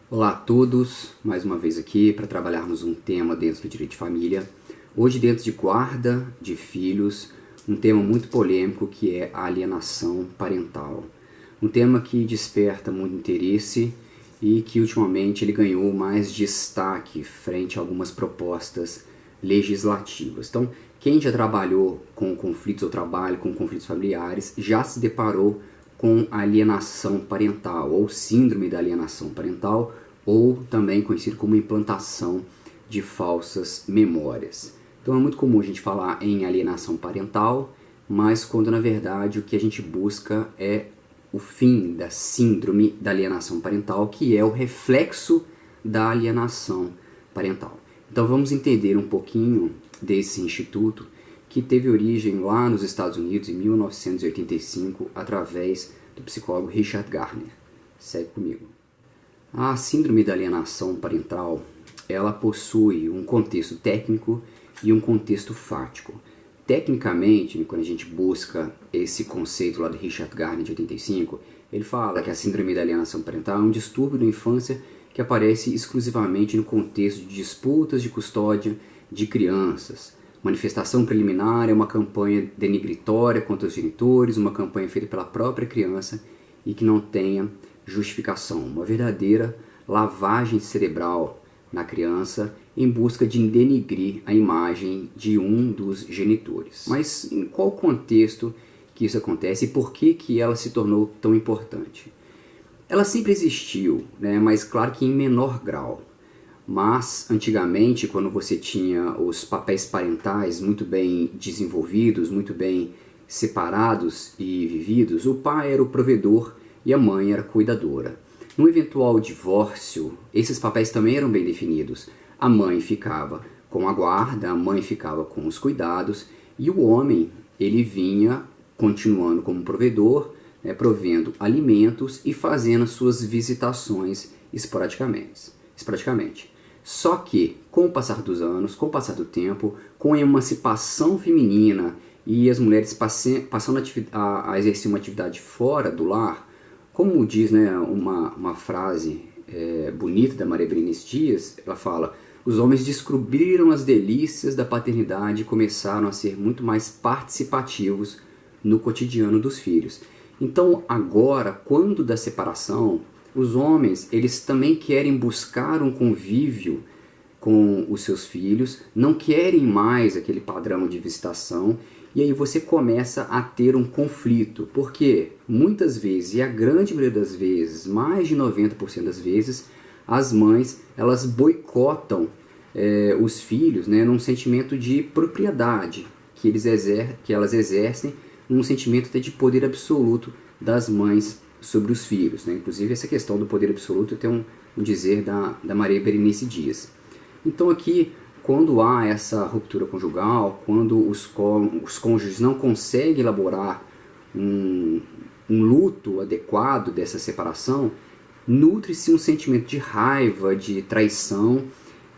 Olá a todos, mais uma vez aqui para trabalharmos um tema dentro do direito de família. Hoje dentro de guarda de filhos, um tema muito polêmico que é a alienação parental. Um tema que desperta muito interesse e que ultimamente ele ganhou mais destaque frente a algumas propostas legislativas. Então, quem já trabalhou com conflitos ou trabalha com conflitos familiares já se deparou com alienação parental, ou síndrome da alienação parental, ou também conhecido como implantação de falsas memórias. Então é muito comum a gente falar em alienação parental, mas quando na verdade o que a gente busca é o fim da síndrome da alienação parental, que é o reflexo da alienação parental. Então vamos entender um pouquinho desse instituto que teve origem lá nos Estados Unidos em 1985 através do psicólogo Richard Gardner. Segue comigo. A síndrome da alienação parental, ela possui um contexto técnico e um contexto fático. Tecnicamente, quando a gente busca esse conceito lá do Richard Gardner de 85, ele fala que a síndrome da alienação parental é um distúrbio da infância que aparece exclusivamente no contexto de disputas de custódia de crianças. Manifestação preliminar é uma campanha denigritória contra os genitores, uma campanha feita pela própria criança e que não tenha justificação, uma verdadeira lavagem cerebral na criança em busca de denigrir a imagem de um dos genitores. Mas em qual contexto que isso acontece e por que ela se tornou tão importante? Ela sempre existiu, né, mas claro que em menor grau. Mas, antigamente, quando você tinha os papéis parentais muito bem desenvolvidos, muito bem separados e vividos, o pai era o provedor e a mãe era a cuidadora. No eventual divórcio, esses papéis também eram bem definidos. A mãe ficava com a guarda, a mãe ficava com os cuidados, e o homem, ele vinha continuando como provedor, né, provendo alimentos e fazendo suas visitações esporadicamente. Só que, com o passar dos anos, com o passar do tempo, com a emancipação feminina e as mulheres passando a exercer uma atividade fora do lar, como diz, né, uma frase bonita da Maria Berenice Dias, ela fala: os homens descobriram as delícias da paternidade e começaram a ser muito mais participativos no cotidiano dos filhos. Então agora, quando da separação, os homens, eles também querem buscar um convívio com os seus filhos, não querem mais aquele padrão de visitação, e aí você começa a ter um conflito, porque muitas vezes, e a grande maioria das vezes, mais de 90% das vezes, as mães, elas boicotam os filhos, né, num sentimento de propriedade que elas exercem, num sentimento até de poder absoluto das mães sobre os filhos, né? Inclusive essa questão do poder absoluto tem um dizer da Maria Berenice Dias. Então aqui, quando há essa ruptura conjugal, quando os cônjuges não conseguem elaborar um luto adequado dessa separação, nutre-se um sentimento de raiva, de traição,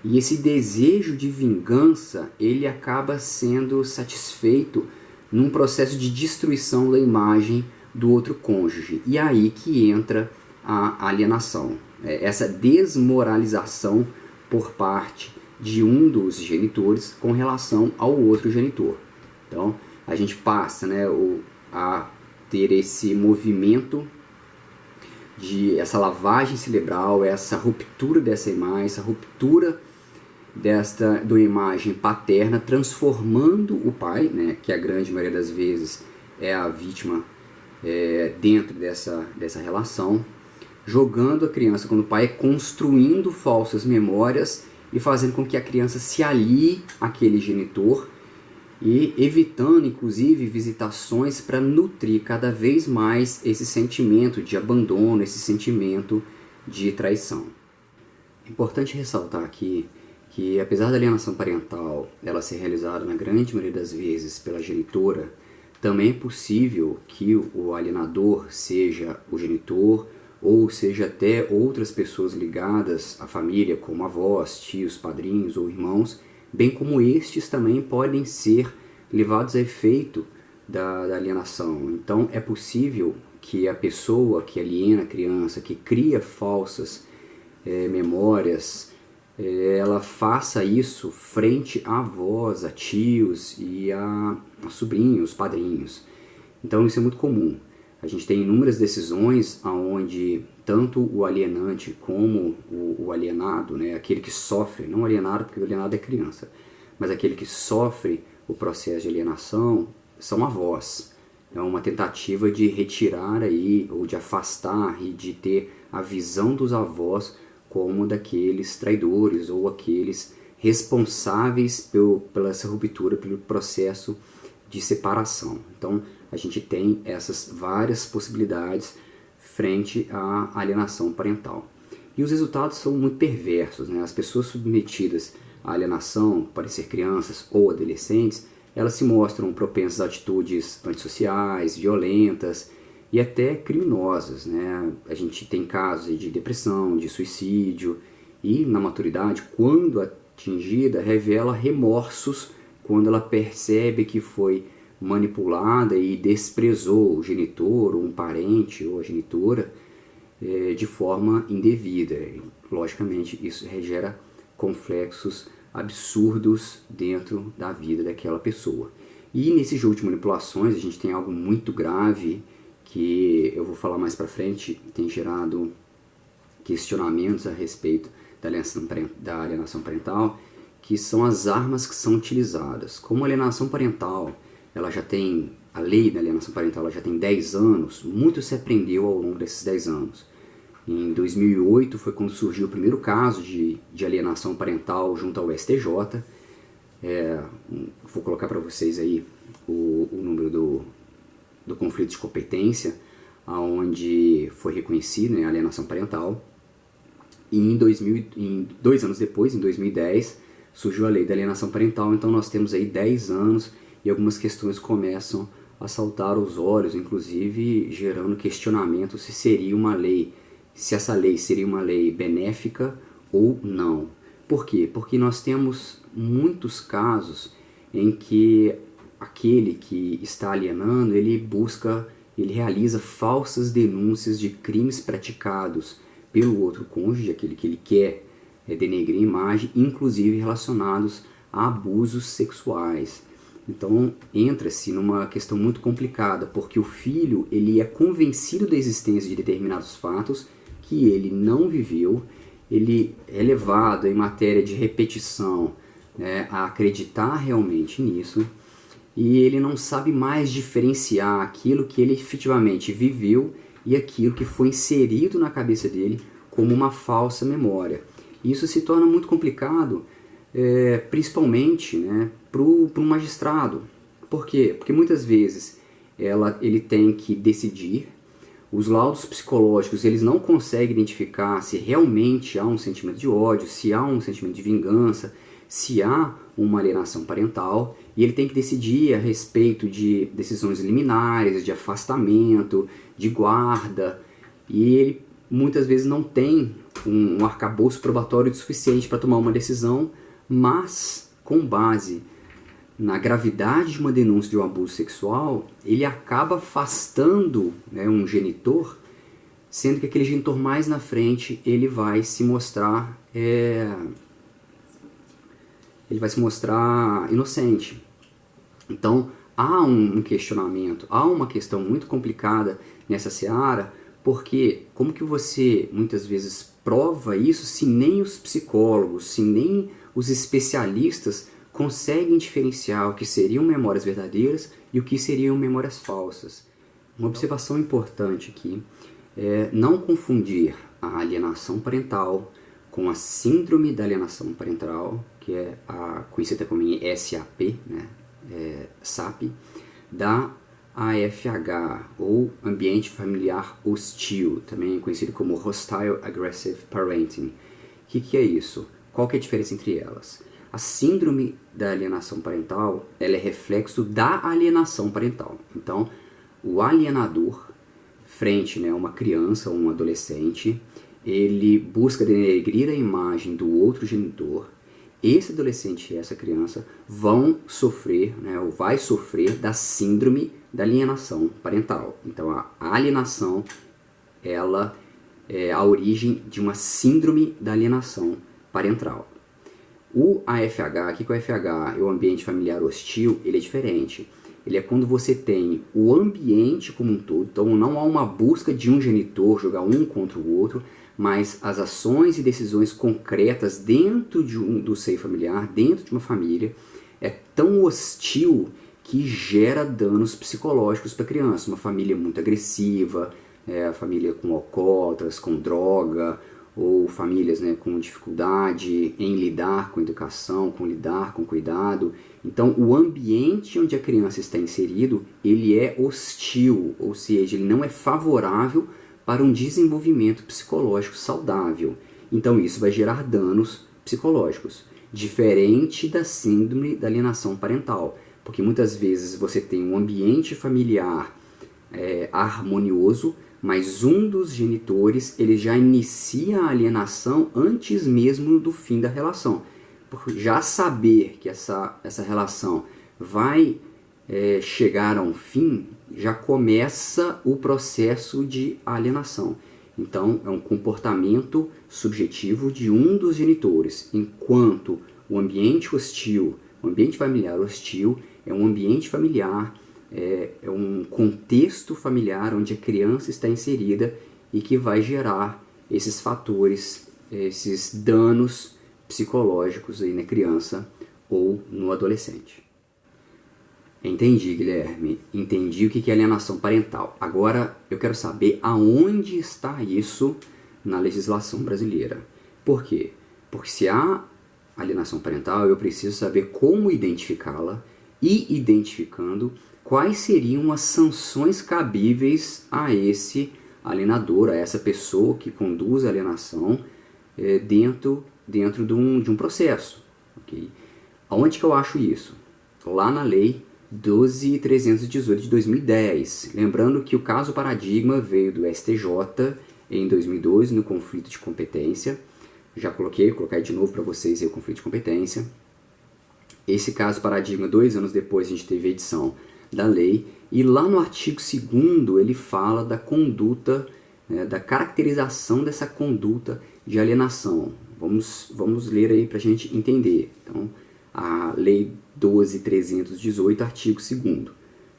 e esse desejo de vingança, ele acaba sendo satisfeito num processo de destruição da imagem do outro cônjuge. E aí que entra a alienação, essa desmoralização por parte de um dos genitores com relação ao outro genitor. Então a gente passa, né, a ter esse movimento de essa lavagem cerebral, essa ruptura dessa imagem, essa ruptura da imagem paterna, transformando o pai, né, que a grande maioria das vezes é a vítima dentro dessa relação, jogando a criança quando o pai, construindo falsas memórias e fazendo com que a criança se alie àquele genitor e evitando inclusive visitações para nutrir cada vez mais esse sentimento de abandono, esse sentimento de traição. É importante ressaltar aqui que, apesar da alienação parental ela ser realizada na grande maioria das vezes pela genitora, também é possível que o alienador seja o genitor ou seja até outras pessoas ligadas à família, como avós, tios, padrinhos ou irmãos, bem como estes também podem ser levados a efeito da alienação. Então é possível que a pessoa que aliena a criança, que cria falsas memórias, ela faça isso frente a avós, a tios e a sobrinhos, padrinhos. Então isso é muito comum. A gente tem inúmeras decisões onde tanto o alienante como o alienado, né, aquele que sofre, não o alienado porque o alienado é criança, mas aquele que sofre o processo de alienação são avós. É uma tentativa de retirar aí, ou de afastar e de ter a visão dos avós como daqueles traidores ou aqueles responsáveis pela essa ruptura, pelo processo de separação. Então a gente tem essas várias possibilidades frente à alienação parental. E os resultados são muito perversos, né? As pessoas submetidas à alienação, podem ser crianças ou adolescentes, elas se mostram propensas a atitudes antissociais, violentas e até criminosas, né? A gente tem casos de depressão, de suicídio e, na maturidade, quando atingida, revela remorsos quando ela percebe que foi manipulada e desprezou o genitor ou um parente ou a genitora de forma indevida. Logicamente, isso gera complexos absurdos dentro da vida daquela pessoa. E nesse jogo de manipulações a gente tem algo muito grave que eu vou falar mais pra frente, tem gerado questionamentos a respeito da alienação parental, que são as armas que são utilizadas. Como a alienação parental, a lei da alienação parental ela já tem 10 anos, muito se aprendeu ao longo desses 10 anos. Em 2008 foi quando surgiu o primeiro caso de alienação parental junto ao STJ. Vou colocar para vocês aí o número do conflito de competência, onde foi reconhecido, né, a alienação parental. E em 2 anos depois, em 2010, surgiu a lei da alienação parental. Então nós temos aí 10 anos e algumas questões começam a saltar aos olhos, inclusive gerando questionamento se essa lei seria uma lei benéfica ou não. Por quê? Porque nós temos muitos casos em que aquele que está alienando, ele realiza falsas denúncias de crimes praticados pelo outro cônjuge, aquele que ele quer denegrir a imagem, inclusive relacionados a abusos sexuais. Então entra-se numa questão muito complicada, porque o filho ele é convencido da existência de determinados fatos que ele não viveu, ele é levado em matéria de repetição, né, a acreditar realmente nisso, e ele não sabe mais diferenciar aquilo que ele efetivamente viveu e aquilo que foi inserido na cabeça dele como uma falsa memória. Isso se torna muito complicado, principalmente, né, para o magistrado. Por quê? Porque muitas vezes ele tem que decidir. Os laudos psicológicos eles não conseguem identificar se realmente há um sentimento de ódio, se há um sentimento de vingança, se há uma alienação parental, e ele tem que decidir a respeito de decisões liminares, de afastamento, de guarda, e ele muitas vezes não tem um arcabouço probatório suficiente para tomar uma decisão, mas com base na gravidade de uma denúncia de um abuso sexual, ele acaba afastando, né, um genitor, sendo que aquele genitor mais na frente ele vai se mostrar inocente. Então há um questionamento, há uma questão muito complicada nessa seara, porque como que você muitas vezes prova isso se nem os psicólogos, se nem os especialistas conseguem diferenciar o que seriam memórias verdadeiras e o que seriam memórias falsas. Uma observação importante aqui é não confundir a alienação parental com a síndrome da alienação parental, que é a conhecida como SAP, né? SAP, da AFH, ou Ambiente Familiar Hostil, também conhecido como Hostile Aggressive Parenting. O que é isso? Qual que é a diferença entre elas? A síndrome da alienação parental ela é reflexo da alienação parental. Então, o alienador, frente, né, a uma criança ou um adolescente, ele busca denegrir a imagem do outro genitor. Esse adolescente e essa criança vão sofrer, né, ou vai sofrer da síndrome da alienação parental. Então, a alienação ela a origem de uma síndrome da alienação parental. O AFH, o que é o AFH? É o ambiente familiar hostil, ele é diferente. Ele é quando você tem o ambiente como um todo, então não há uma busca de um genitor jogar um contra o outro, mas as ações e decisões concretas dentro do seio familiar, dentro de uma família, é tão hostil que gera danos psicológicos para a criança. Uma família muito agressiva, a família com alcoólatras, com droga, ou famílias, né, com dificuldade em lidar com educação, com lidar com cuidado. Então, o ambiente onde a criança está inserido, ele é hostil, ou seja, ele não é favorável para um desenvolvimento psicológico saudável. Então, isso vai gerar danos psicológicos, diferente da síndrome da alienação parental, porque muitas vezes você tem um ambiente familiar harmonioso, mas um dos genitores ele já inicia a alienação antes mesmo do fim da relação. Por já saber que essa relação vai chegar a um fim, já começa o processo de alienação. Então, é um comportamento subjetivo de um dos genitores, enquanto o ambiente hostil, o ambiente familiar hostil, é um ambiente familiar, é um contexto familiar onde a criança está inserida e que vai gerar esses fatores, esses danos psicológicos aí na criança ou no adolescente. Entendi, Guilherme. Entendi o que é alienação parental. Agora eu quero saber aonde está isso na legislação brasileira. Por quê? Porque se há alienação parental, eu preciso saber como identificá-la e, identificando, quais seriam as sanções cabíveis a esse alienador, a essa pessoa que conduz a alienação dentro de um processo. Okay? Aonde que eu acho isso? Lá na Lei 12.318 de 2010. Lembrando que o caso paradigma veio do STJ em 2012, no conflito de competência. Já vou colocar de novo para vocês aí o conflito de competência. Esse caso paradigma, 2 anos depois, a gente teve a edição da lei, e lá no artigo 2º ele fala da conduta, da caracterização dessa conduta de alienação. Vamos ler aí para a gente entender. Então, a Lei 12.318, artigo 2º.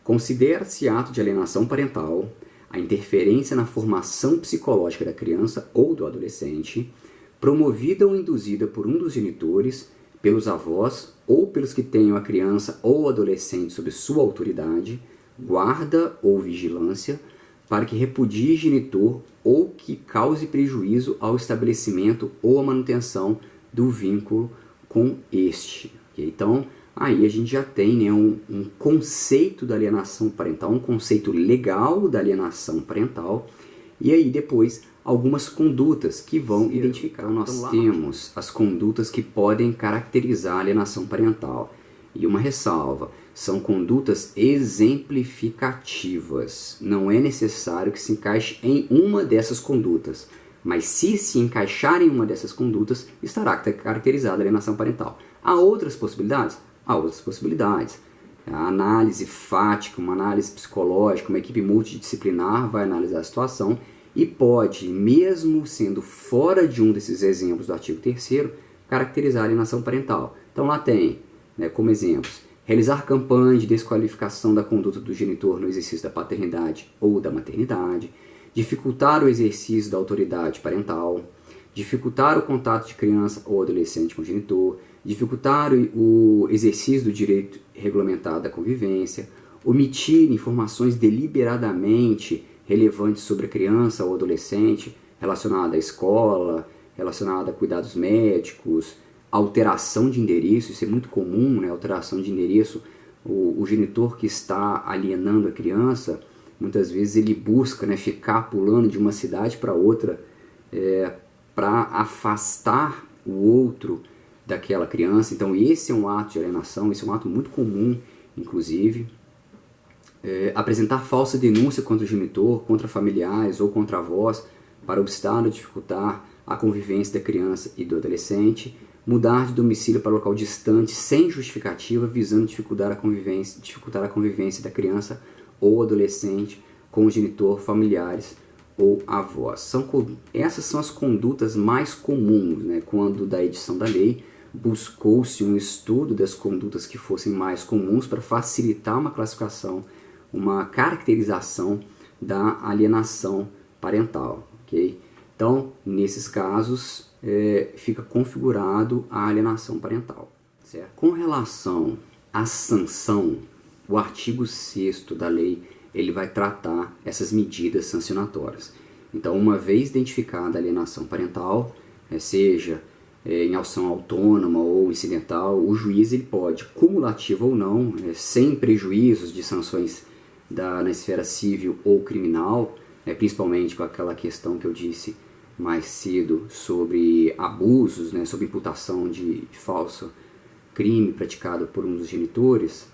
Considera-se ato de alienação parental a interferência na formação psicológica da criança ou do adolescente, promovida ou induzida por um dos genitores, pelos avós ou pelos que tenham a criança ou adolescente sob sua autoridade, guarda ou vigilância, para que repudie genitor ou que cause prejuízo ao estabelecimento ou à manutenção do vínculo com este. Okay? Então, aí a gente já tem, né, um conceito da alienação parental, um conceito legal da alienação parental, e aí depois algumas condutas que vão identificar. Então, nós temos as condutas que podem caracterizar a alienação parental. E uma ressalva, são condutas exemplificativas. Não é necessário que se encaixe em uma dessas condutas, mas se encaixar em uma dessas condutas, estará caracterizada a alienação parental. Há outras possibilidades? Há outras possibilidades. A análise fática, uma análise psicológica, uma equipe multidisciplinar vai analisar a situação e pode, mesmo sendo fora de um desses exemplos do artigo 3º, caracterizar a alienação parental. Então lá tem, né, como exemplos, realizar campanha de desqualificação da conduta do genitor no exercício da paternidade ou da maternidade, dificultar o exercício da autoridade parental, dificultar o contato de criança ou adolescente com o genitor, dificultar o exercício do direito regulamentado da convivência, omitir informações deliberadamente relevantes sobre a criança ou adolescente relacionada à escola, relacionada a cuidados médicos, alteração de endereço, isso é muito comum, né? Alteração de endereço, o genitor que está alienando a criança, muitas vezes ele busca, né, ficar pulando de uma cidade para outra para afastar o outro daquela criança. Então esse é um ato de alienação, esse é um ato muito comum, inclusive. Apresentar falsa denúncia contra o genitor, contra familiares ou contra avós para obstar ou dificultar a convivência da criança e do adolescente, mudar de domicílio para local distante sem justificativa, visando dificultar a convivência da criança ou adolescente com o genitor, familiares ou avós. Essas são as condutas mais comuns, né? Quando da edição da lei, buscou-se um estudo das condutas que fossem mais comuns para facilitar uma classificação, uma caracterização da alienação parental, ok? Então, nesses casos, fica configurado a alienação parental, certo? Com relação à sanção, o artigo 6º da lei, ele vai tratar essas medidas sancionatórias. Então, uma vez identificada a alienação parental, seja em ação autônoma ou incidental, o juiz ele pode, cumulativo ou não, sem prejuízos de sanções na esfera civil ou criminal, principalmente com aquela questão que eu disse mais cedo sobre abusos, sobre imputação de falso crime praticado por um dos genitores.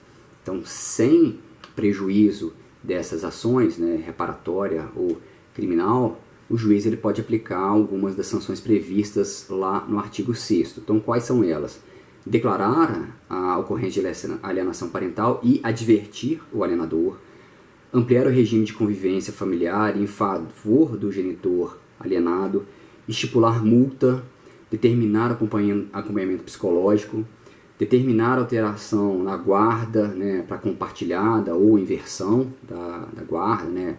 Então, sem prejuízo dessas ações, reparatória ou criminal, o juiz ele pode aplicar algumas das sanções previstas lá no artigo 6º. Então, quais são elas? Declarar a ocorrência de alienação parental e advertir o alienador, ampliar o regime de convivência familiar em favor do genitor alienado, estipular multa, determinar acompanhamento psicológico, determinar alteração na guarda, para compartilhada ou inversão da guarda,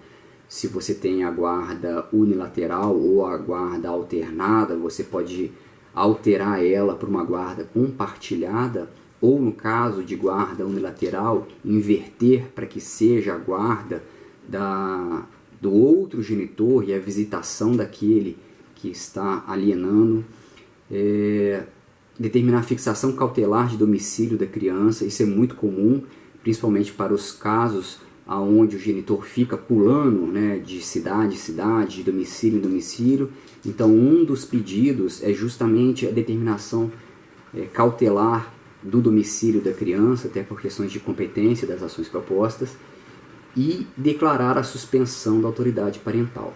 Se você tem a guarda unilateral ou a guarda alternada, você pode alterar ela para uma guarda compartilhada, ou no caso de guarda unilateral, inverter para que seja a guarda do outro genitor e a visitação daquele que está alienando. Determinar a fixação cautelar de domicílio da criança, isso é muito comum, principalmente para os casos onde o genitor fica pulando, de cidade em cidade, de domicílio em domicílio. Então, um dos pedidos é justamente a determinação cautelar do domicílio da criança, até por questões de competência das ações propostas, e declarar a suspensão da autoridade parental.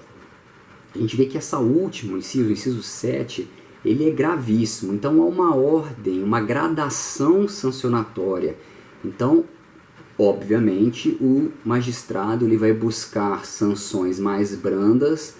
A gente vê que essa última, o inciso 7, ele é gravíssimo. Então, há uma ordem, uma gradação sancionatória. Então, obviamente, o magistrado ele vai buscar sanções mais brandas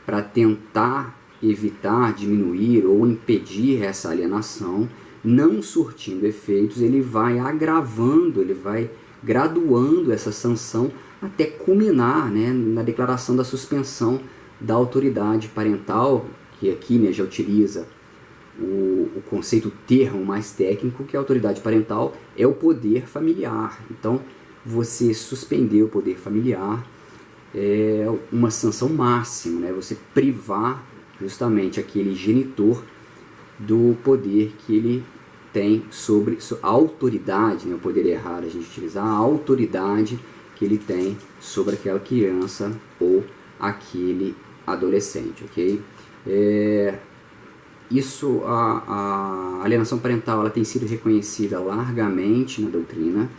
para tentar evitar, diminuir ou impedir essa alienação. Não surtindo efeitos, ele vai agravando, ele vai graduando essa sanção até culminar na declaração da suspensão da autoridade parental, que aqui já utiliza o conceito, o termo mais técnico, que a autoridade parental é o poder familiar. Então, você suspender o poder familiar é uma sanção máxima, você privar justamente aquele genitor do poder que ele tem sobre a autoridade, eu poderia errar a gente utilizar a autoridade que ele tem sobre aquela criança ou aquele adolescente, ok? A alienação parental ela tem sido reconhecida largamente na doutrina,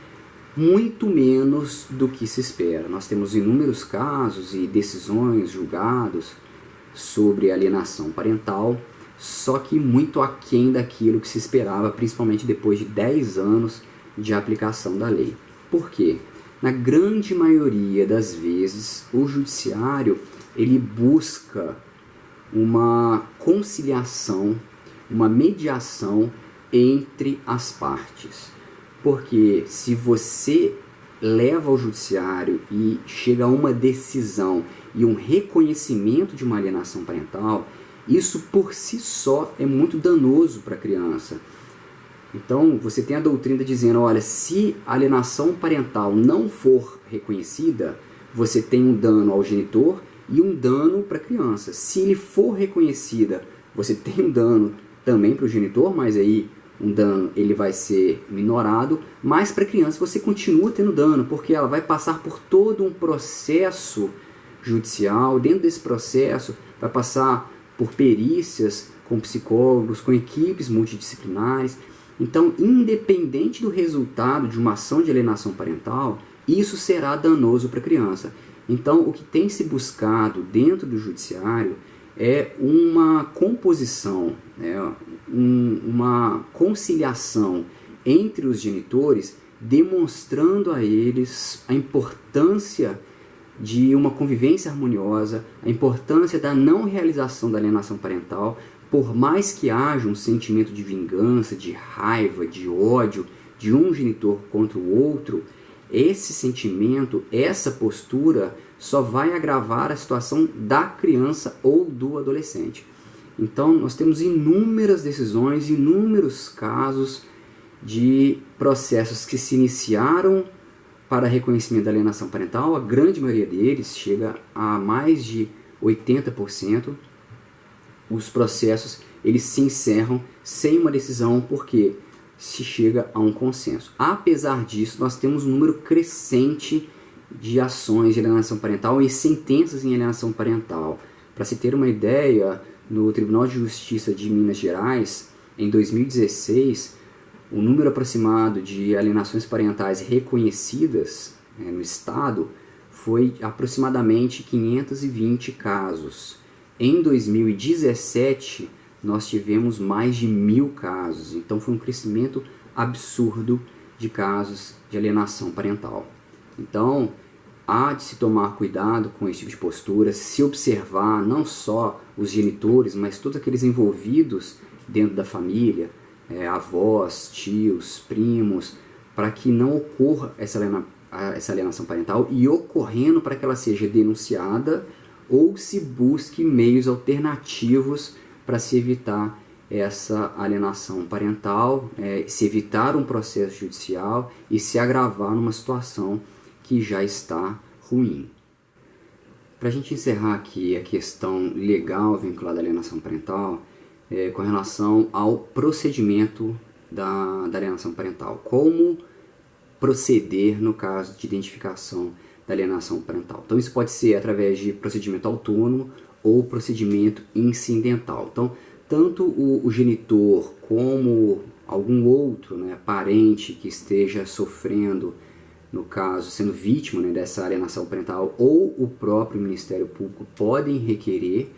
muito menos do que se espera. Nós temos inúmeros casos e decisões, julgados sobre alienação parental, só que muito aquém daquilo que se esperava, principalmente depois de 10 anos de aplicação da lei. Por quê? Na grande maioria das vezes, o judiciário ele busca uma conciliação, uma mediação entre as partes. Porque se você leva ao judiciário e chega a uma decisão e um reconhecimento de uma alienação parental, isso por si só é muito danoso para a criança. Então, você tem a doutrina dizendo, olha, se a alienação parental não for reconhecida, você tem um dano ao genitor e um dano para a criança. Se ele for reconhecida, você tem um dano também para o genitor, mas aí um dano ele vai ser minorado, mas para a criança você continua tendo dano, porque ela vai passar por todo um processo judicial. Dentro desse processo vai passar por perícias com psicólogos, com equipes multidisciplinares. Então, independente do resultado de uma ação de alienação parental, isso será danoso para a criança. Então, o que tem se buscado dentro do judiciário é uma composição, uma conciliação entre os genitores, demonstrando a eles a importância de uma convivência harmoniosa, a importância da não realização da alienação parental, por mais que haja um sentimento de vingança, de raiva, de ódio de um genitor contra o outro, esse sentimento, essa postura só vai agravar a situação da criança ou do adolescente. Então nós temos inúmeras decisões, inúmeros casos de processos que se iniciaram para reconhecimento da alienação parental. A grande maioria deles, chega a mais de 80%, os processos eles se encerram sem uma decisão, porque se chega a um consenso. Apesar disso, nós temos um número crescente de ações de alienação parental e sentenças em alienação parental. Para se ter uma ideia, no Tribunal de Justiça de Minas Gerais, em 2016, o número aproximado de alienações parentais reconhecidas no Estado foi aproximadamente 520 casos. Em 2017, nós tivemos mais de 1.000 casos. Então foi um crescimento absurdo de casos de alienação parental. Então, há de se tomar cuidado com esse tipo de postura, se observar não só os genitores, mas todos aqueles envolvidos dentro da família, avós, tios, primos, para que não ocorra essa alienação parental, e ocorrendo, para que ela seja denunciada ou se busque meios alternativos para se evitar essa alienação parental, se evitar um processo judicial e se agravar numa situação que já está ruim. Para a gente encerrar aqui a questão legal vinculada à alienação parental, com relação ao procedimento da alienação parental. Como proceder no caso de identificação da alienação parental. Então isso pode ser através de procedimento autônomo ou procedimento incidental. Então, tanto o genitor como algum outro parente que esteja sofrendo, no caso, sendo vítima dessa alienação parental, ou o próprio Ministério Público podem requerer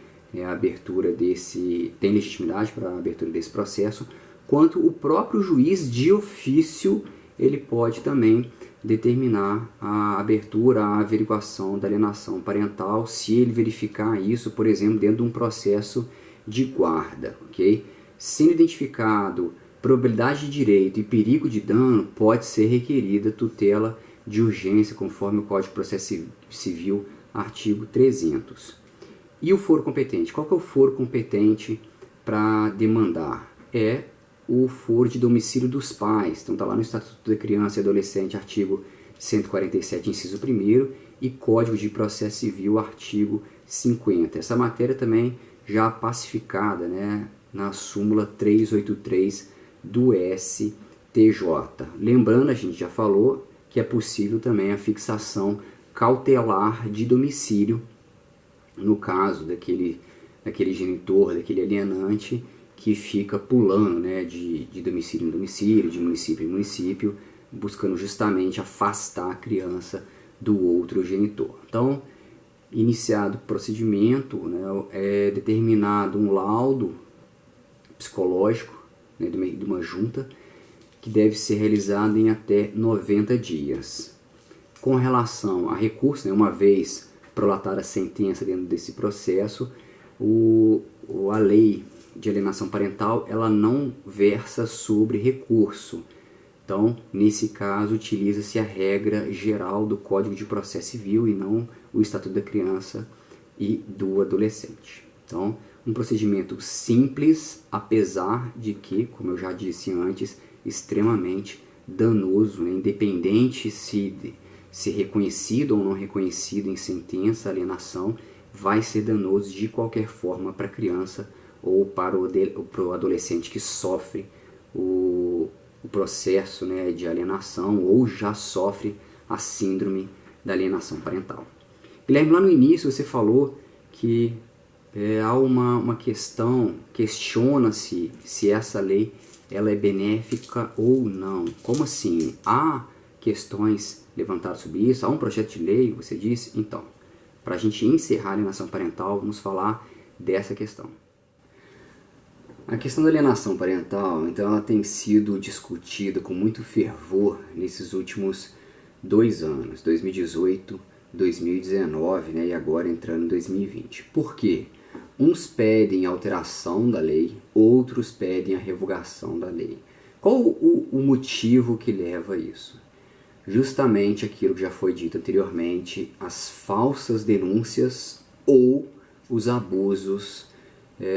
a abertura tem legitimidade para a abertura desse processo, quanto o próprio juiz de ofício, ele pode também determinar a abertura, a averiguação da alienação parental, se ele verificar isso, por exemplo, dentro de um processo de guarda, ok? Sendo identificado probabilidade de direito e perigo de dano, pode ser requerida tutela de urgência, conforme o Código de Processo Civil, artigo 300. E o foro competente? Qual que é o foro competente para demandar? É o foro de domicílio dos pais. Então está lá no Estatuto da Criança e Adolescente, artigo 147, inciso 1º, e Código de Processo Civil, artigo 50. Essa matéria também já pacificada na súmula 383 do STJ. Lembrando, a gente já falou que é possível também a fixação cautelar de domicílio, no caso daquele genitor, daquele alienante, que fica pulando de domicílio em domicílio, de município em município, buscando justamente afastar a criança do outro genitor. Então, iniciado o procedimento, é determinado um laudo psicológico de uma junta, que deve ser realizado em até 90 dias. Com relação a recurso, uma vez prolatada a sentença dentro desse processo, a lei de alienação parental, ela não versa sobre recurso. Então, nesse caso, utiliza-se a regra geral do Código de Processo Civil e não o Estatuto da Criança e do Adolescente. Então, um procedimento simples, apesar de que, como eu já disse antes, extremamente danoso, independente se reconhecido ou não reconhecido em sentença, alienação, vai ser danoso de qualquer forma para a criança ou para o adolescente que sofre o processo de alienação ou já sofre a síndrome da alienação parental. Guilherme, lá no início você falou que há uma questão, questiona-se se essa lei ela é benéfica ou não. Como assim? Há questões levantadas sobre isso? Há um projeto de lei, você disse? Então, para a gente encerrar a alienação parental, vamos falar dessa questão. A questão da alienação parental, então, ela tem sido discutida com muito fervor nesses últimos 2 anos, 2018 2019, né, e agora entrando em 2020. Por quê? Uns pedem a alteração da lei, outros pedem a revogação da lei. Qual o motivo que leva a isso? Justamente aquilo que já foi dito anteriormente, as falsas denúncias ou os abusos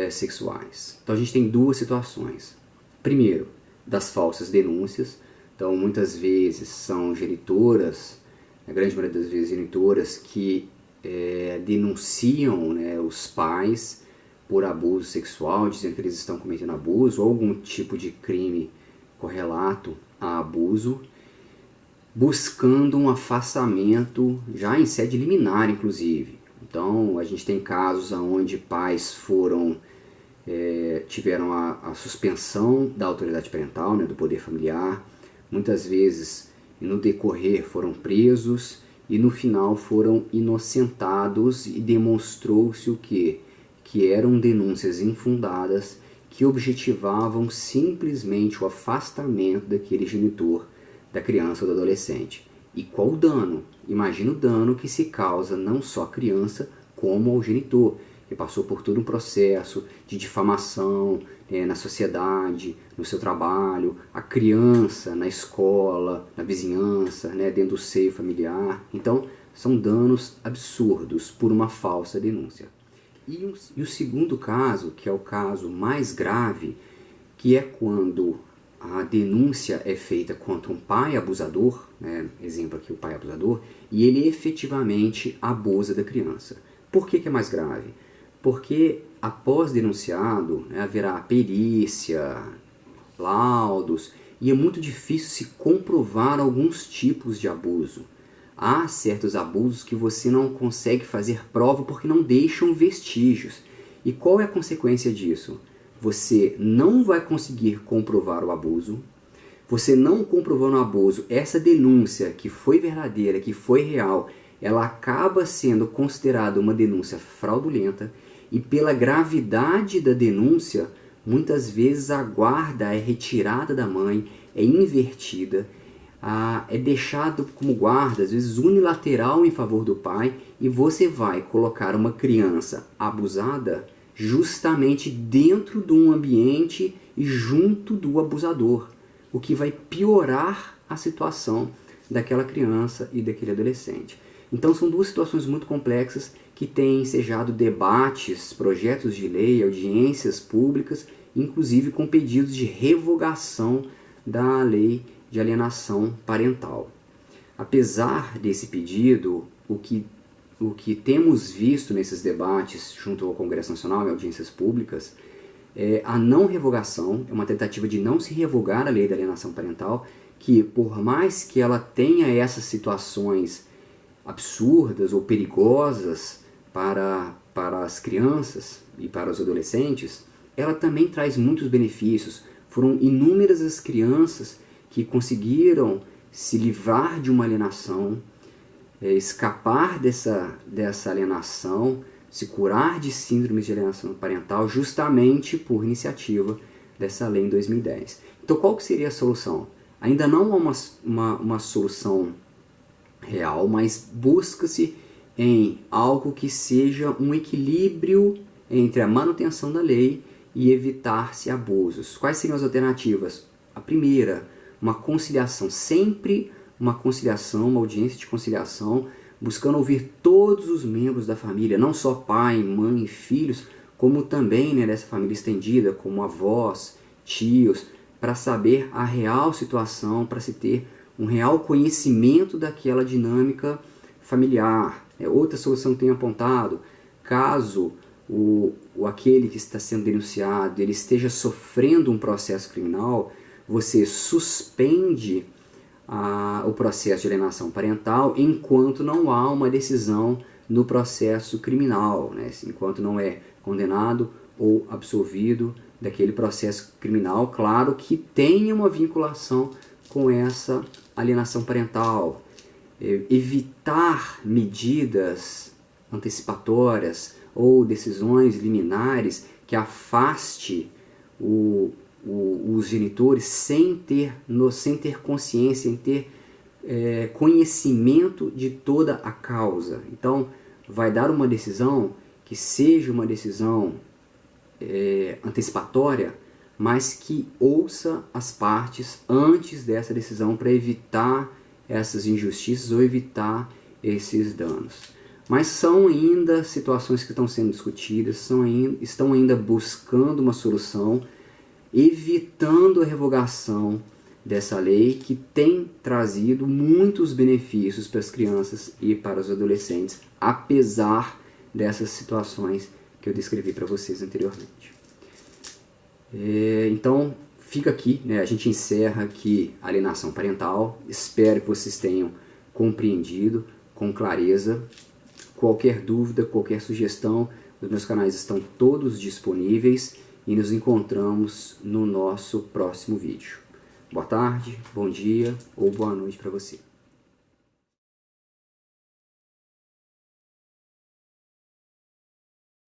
sexuais. Então a gente tem duas situações. Primeiro, das falsas denúncias. Então muitas vezes são genitoras, a grande maioria das vezes genitoras, que denunciam, né, os pais por abuso sexual, dizendo que eles estão cometendo abuso ou algum tipo de crime correlato a abuso, buscando um afastamento já em sede liminar, inclusive. Então a gente tem casos onde pais tiveram a suspensão da autoridade parental, né, do poder familiar, muitas vezes no decorrer foram presos e no final foram inocentados e demonstrou-se o quê? Que eram denúncias infundadas que objetivavam simplesmente o afastamento daquele genitor da criança ou do adolescente. E qual o dano? Imagina o dano que se causa não só à criança, como ao genitor, que passou por todo um processo de difamação na sociedade, no seu trabalho, a criança na escola, na vizinhança, né, dentro do seio familiar. Então, são danos absurdos por uma falsa denúncia. E o segundo caso, que é o caso mais grave, que é quando a denúncia é feita contra um pai abusador, né, exemplo aqui o pai abusador, e ele efetivamente abusa da criança. Por que é mais grave? Porque após denunciado, né, haverá perícia, laudos, e é muito difícil se comprovar alguns tipos de abuso. Há certos abusos que você não consegue fazer prova porque não deixam vestígios. E qual é a consequência disso? Você não vai conseguir comprovar o abuso. Você não comprovando o abuso, essa denúncia que foi verdadeira, que foi real, ela acaba sendo considerada uma denúncia fraudulenta. E pela gravidade da denúncia, muitas vezes a guarda é retirada da mãe, é invertida, é deixado como guarda, às vezes unilateral em favor do pai, e você vai colocar uma criança abusada justamente dentro de um ambiente e junto do abusador, o que vai piorar a situação daquela criança e daquele adolescente. Então são duas situações muito complexas que têm ensejado debates, projetos de lei, audiências públicas, inclusive com pedidos de revogação da lei de alienação parental. Apesar desse pedido, o que temos visto nesses debates junto ao Congresso Nacional e audiências públicas é a não revogação, é uma tentativa de não se revogar a lei da alienação parental, que por mais que ela tenha essas situações absurdas ou perigosas para as crianças e para os adolescentes, ela também traz muitos benefícios. Foram inúmeras as crianças que conseguiram se livrar de uma alienação, escapar dessa alienação, se curar de síndromes de alienação parental, justamente por iniciativa dessa lei em 2010. Então qual que seria a solução? Ainda não há uma solução real, mas busca-se em algo que seja um equilíbrio entre a manutenção da lei e evitar-se abusos. Quais seriam as alternativas? A primeira, uma conciliação, sempre uma conciliação, uma audiência de conciliação, buscando ouvir todos os membros da família, não só pai, mãe, filhos, como também, né, dessa família estendida, como avós, tios, para saber a real situação, para se ter um real conhecimento daquela dinâmica familiar. Outra solução que tem apontado, caso aquele que está sendo denunciado ele esteja sofrendo um processo criminal, você suspende o processo de alienação parental enquanto não há uma decisão no processo criminal, né? Enquanto não é condenado ou absolvido daquele processo criminal, claro que tenha uma vinculação com essa alienação parental. Evitar medidas antecipatórias ou decisões liminares que afaste os genitores sem ter consciência, sem ter conhecimento de toda a causa. Então, vai dar uma decisão que seja uma decisão antecipatória, mas que ouça as partes antes dessa decisão para evitar essas injustiças ou evitar esses danos. Mas são ainda situações que estão sendo discutidas, estão ainda buscando uma solução, evitando a revogação dessa lei que tem trazido muitos benefícios para as crianças e para os adolescentes, apesar dessas situações que eu descrevi para vocês anteriormente. Então, fica aqui, né? A gente encerra aqui a alienação parental. Espero que vocês tenham compreendido com clareza. Qualquer dúvida, qualquer sugestão, os meus canais estão todos disponíveis e nos encontramos no nosso próximo vídeo. Boa tarde, bom dia ou boa noite para você.